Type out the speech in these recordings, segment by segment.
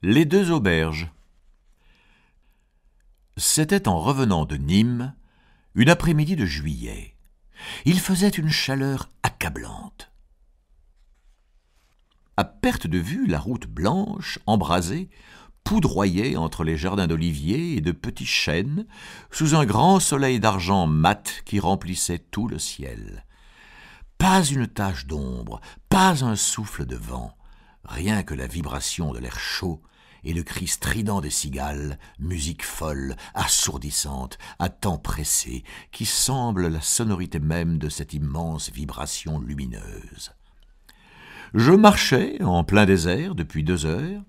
Les deux auberges. C'était en revenant de Nîmes, une après-midi de juillet. Il faisait une chaleur accablante. À perte de vue, la route blanche, embrasée, poudroyait entre les jardins d'oliviers et de petits chênes, sous un grand soleil d'argent mat qui remplissait tout le ciel. Pas une tache d'ombre, pas un souffle de vent, rien que la vibration de l'air chaud et le cri strident des cigales, musique folle, assourdissante, à temps pressé, qui semble la sonorité même de cette immense vibration lumineuse. Je marchais en plein désert depuis 2 heures,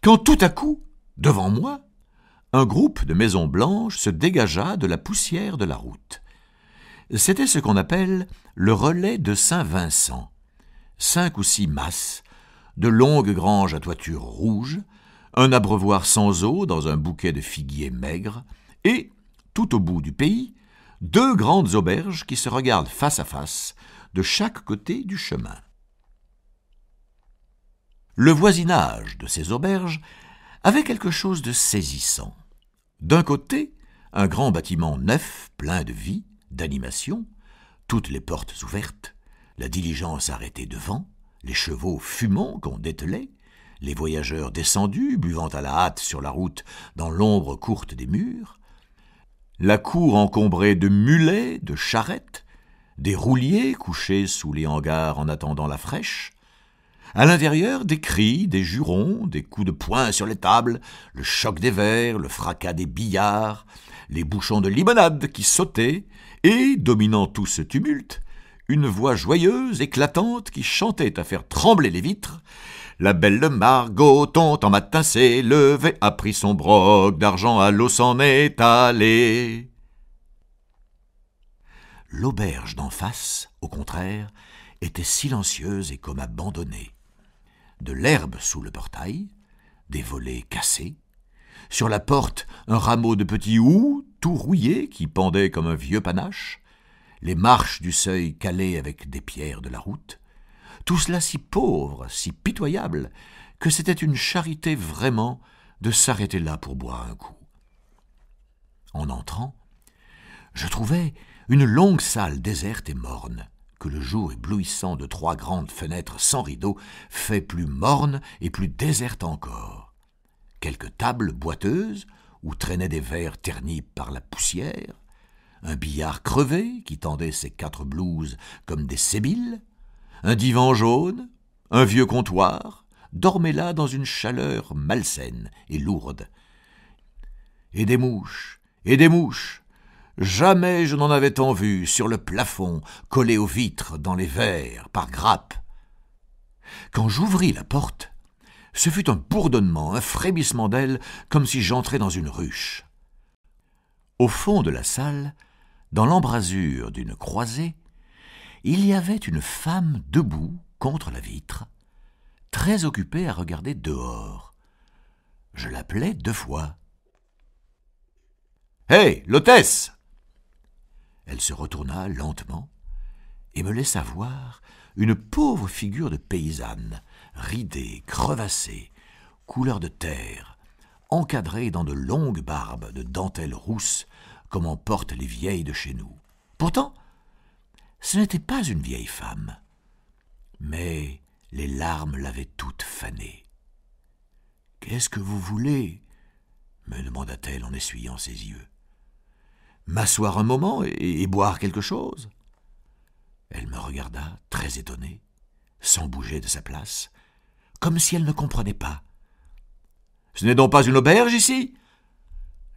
quand tout à coup, devant moi, un groupe de maisons blanches se dégagea de la poussière de la route. C'était ce qu'on appelle le relais de Saint-Vincent. 5 ou 6 masses, de longues granges à toiture rouge, un abreuvoir sans eau dans un bouquet de figuiers maigres, et, tout au bout du pays, 2 grandes auberges qui se regardent face à face, de chaque côté du chemin. Le voisinage de ces auberges avait quelque chose de saisissant. D'un côté, un grand bâtiment neuf, plein de vie, d'animation, toutes les portes ouvertes, la diligence arrêtée devant, les chevaux fumants qu'on dételait, les voyageurs descendus, buvant à la hâte sur la route dans l'ombre courte des murs, la cour encombrée de mulets, de charrettes, des rouliers couchés sous les hangars en attendant la fraîche, à l'intérieur, des cris, des jurons, des coups de poing sur les tables, le choc des verres, le fracas des billards, les bouchons de limonade qui sautaient, et, dominant tout ce tumulte, une voix joyeuse, éclatante, qui chantait à faire trembler les vitres. La belle Margoton, en matin s'est levée, a pris son broc d'argent, à l'eau s'en est allée. L'auberge d'en face, au contraire, était silencieuse et comme abandonnée. De l'herbe sous le portail, des volets cassés, sur la porte un rameau de petits houx tout rouillé qui pendait comme un vieux panache, les marches du seuil calées avec des pierres de la route, tout cela si pauvre, si pitoyable, que c'était une charité vraiment de s'arrêter là pour boire un coup. En entrant, je trouvais une longue salle déserte et morne, que le jour éblouissant de 3 grandes fenêtres sans rideaux fait plus morne et plus déserte encore. Quelques tables boiteuses, où traînaient des verres ternis par la poussière, un billard crevé qui tendait ses 4 blouses comme des sébiles, un divan jaune, un vieux comptoir, dormaient là dans une chaleur malsaine et lourde. Et des mouches, jamais je n'en avais tant vu sur le plafond, collé aux vitres, dans les verres, par grappes. Quand j'ouvris la porte, ce fut un bourdonnement, un frémissement d'ailes, comme si j'entrais dans une ruche. Au fond de la salle, dans l'embrasure d'une croisée, il y avait une femme debout contre la vitre, très occupée à regarder dehors. Je l'appelai 2 fois. « Hé, l'hôtesse !» Elle se retourna lentement et me laissa voir une pauvre figure de paysanne, ridée, crevassée, couleur de terre, encadrée dans de longues barbes de dentelle rousse comme en portent les vieilles de chez nous. Pourtant, ce n'était pas une vieille femme, mais les larmes l'avaient toute fanée. « Qu'est-ce que vous voulez ?» me demanda-t-elle en essuyant ses yeux. « M'asseoir un moment et boire quelque chose ?» Elle me regarda, très étonnée, sans bouger de sa place, comme si elle ne comprenait pas. « Ce n'est donc pas une auberge ici ?»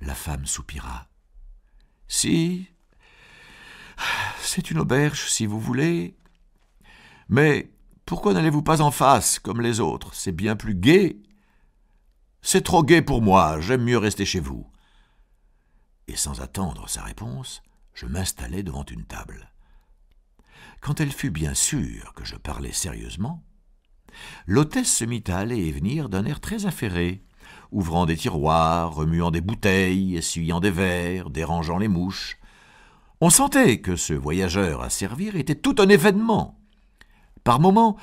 La femme soupira. « Si, c'est une auberge, si vous voulez. Mais pourquoi n'allez-vous pas en face, comme les autres? C'est bien plus gai. »« C'est trop gai pour moi, j'aime mieux rester chez vous. » Et sans attendre sa réponse, je m'installai devant une table. Quand elle fut bien sûre que je parlais sérieusement, l'hôtesse se mit à aller et venir d'un air très affairé, ouvrant des tiroirs, remuant des bouteilles, essuyant des verres, dérangeant les mouches. On sentait que ce voyageur à servir était tout un événement. Par moments,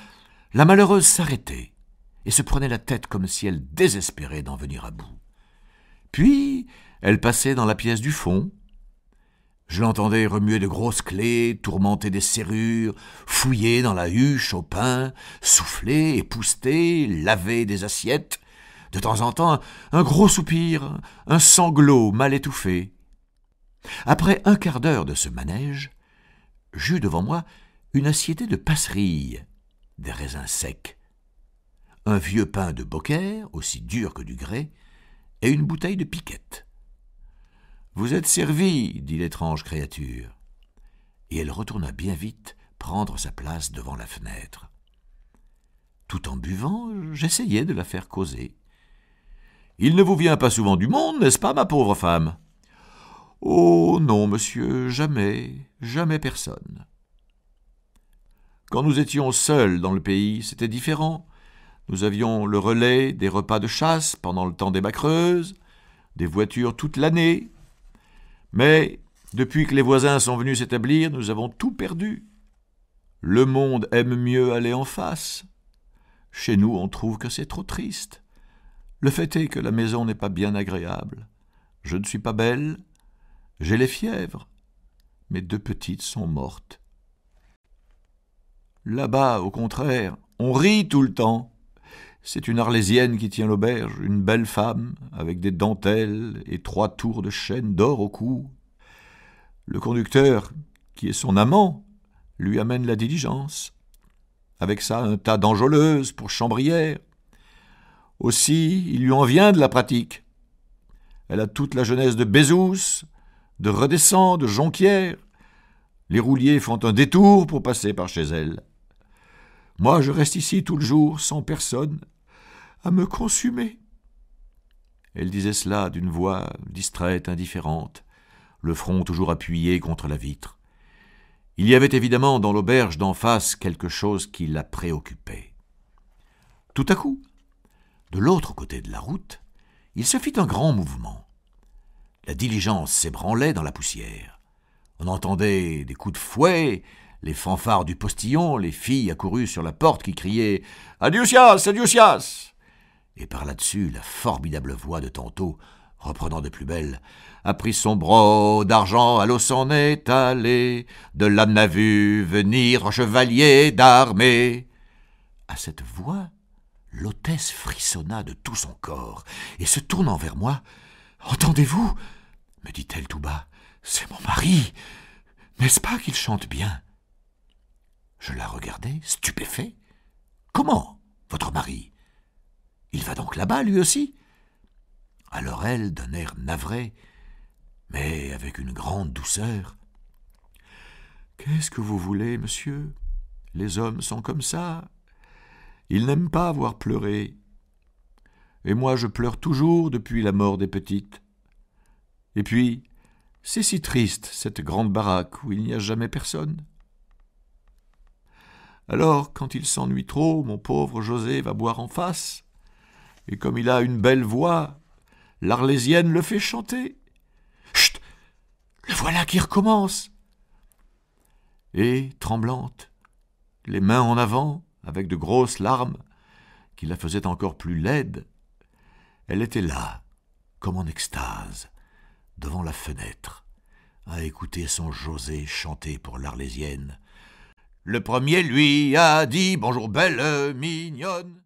la malheureuse s'arrêtait, et se prenait la tête comme si elle désespérait d'en venir à bout. Puis elle passait dans la pièce du fond. Je l'entendais remuer de grosses clés, tourmenter des serrures, fouiller dans la huche au pain, souffler, épousseter, laver des assiettes. De temps en temps, un gros soupir, un sanglot mal étouffé. Après un quart d'heure de ce manège, j'eus devant moi une assiette de passerilles, des raisins secs, un vieux pain de Beaucaire, aussi dur que du grès, et une bouteille de piquette. « Vous êtes servi, dit l'étrange créature. » Et elle retourna bien vite prendre sa place devant la fenêtre. Tout en buvant, j'essayais de la faire causer. « Il ne vous vient pas souvent du monde, n'est-ce pas, ma pauvre femme ?»« Oh non, monsieur, jamais, jamais personne. » Quand nous étions seuls dans le pays, c'était différent. Nous avions le relais des repas de chasse pendant le temps des bacs creuses, des voitures toute l'année. Mais depuis que les voisins sont venus s'établir, nous avons tout perdu. Le monde aime mieux aller en face. Chez nous, on trouve que c'est trop triste. Le fait est que la maison n'est pas bien agréable. Je ne suis pas belle, j'ai les fièvres. Mes 2 petites sont mortes. Là-bas, au contraire, on rit tout le temps. C'est une Arlésienne qui tient l'auberge, une belle femme, avec des dentelles et 3 tours de chaîne d'or au cou. Le conducteur, qui est son amant, lui amène la diligence. Avec ça, un tas d'enjôleuses pour chambrière. Aussi, il lui en vient de la pratique. Elle a toute la jeunesse de Bézous, de Redescend, de Jonquière. Les rouliers font un détour pour passer par chez elle. Moi, je reste ici tout le jour, sans personne, à me consumer. Elle disait cela d'une voix distraite, indifférente, le front toujours appuyé contre la vitre. Il y avait évidemment dans l'auberge d'en face quelque chose qui la préoccupait. Tout à coup, de l'autre côté de la route, il se fit un grand mouvement. La diligence s'ébranlait dans la poussière. On entendait des coups de fouet, les fanfares du postillon, les filles accourues sur la porte qui criaient « Adiousias, adiousias !» Et par là-dessus, la formidable voix de tantôt, reprenant de plus belle, a pris son broc d'argent, à l'eau s'en est allé, de là n'a vu venir un chevalier d'armée. À cette voix, l'hôtesse frissonna de tout son corps, et se tournant vers moi, « Entendez-vous » me dit-elle tout bas, « c'est mon mari. N'est-ce pas qu'il chante bien ?» Je la regardai, stupéfait. « Comment, votre mari ? Il va donc là-bas, lui aussi ?» Alors elle, d'un air navré, mais avec une grande douceur, « Qu'est-ce que vous voulez, monsieur ? Les hommes sont comme ça. Ils n'aiment pas voir pleurer. Et moi, je pleure toujours depuis la mort des petites. Et puis, c'est si triste, cette grande baraque où il n'y a jamais personne. Alors, quand il s'ennuie trop, mon pauvre José va boire en face. Et comme il a une belle voix, l'Arlésienne le fait chanter. Chut ! Le voilà qui recommence. » Et, tremblante, les mains en avant, avec de grosses larmes, qui la faisaient encore plus laide, elle était là, comme en extase, devant la fenêtre, à écouter son José chanter pour l'Arlésienne. « Le premier lui a dit « Bonjour belle mignonne ».